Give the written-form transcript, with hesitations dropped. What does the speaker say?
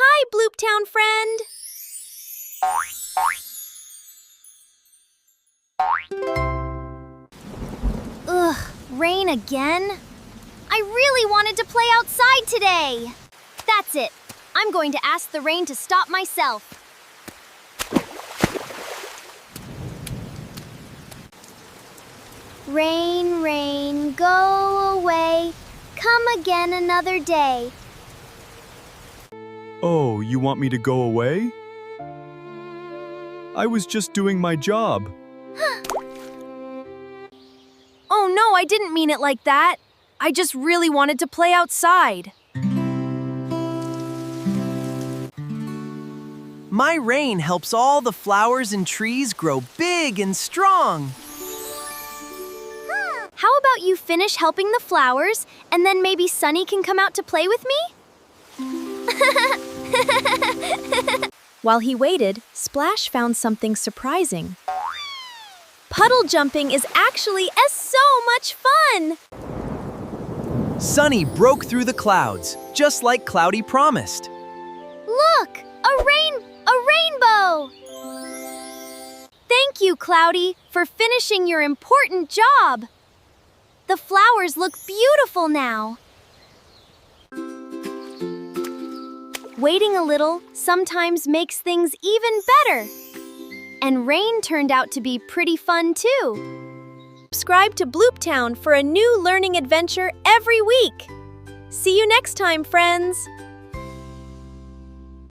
hi, Bloop Town friend. Ugh, rain again? I really wanted to play outside today. That's it. I'm going to ask the rain to stop myself. Rain, rain, go away. Come again another day. Oh, you want me to go away? I was just doing my job. Oh no, I didn't mean it like that. I just really wanted to play outside. My rain helps all the flowers and trees grow big and strong. How about you finish helping the flowers, and then maybe Sunny can come out to play with me? While he waited, Splash found something surprising. Puddle jumping is actually so much fun! Sunny broke through the clouds, just like Cloudy promised. Look! A rainbow! Thank you, Cloudy, for finishing your important job. The flowers look beautiful now. Waiting a little sometimes makes things even better. And rain turned out to be pretty fun too. Subscribe to Bloop Town for a new learning adventure every week. See you next time, friends!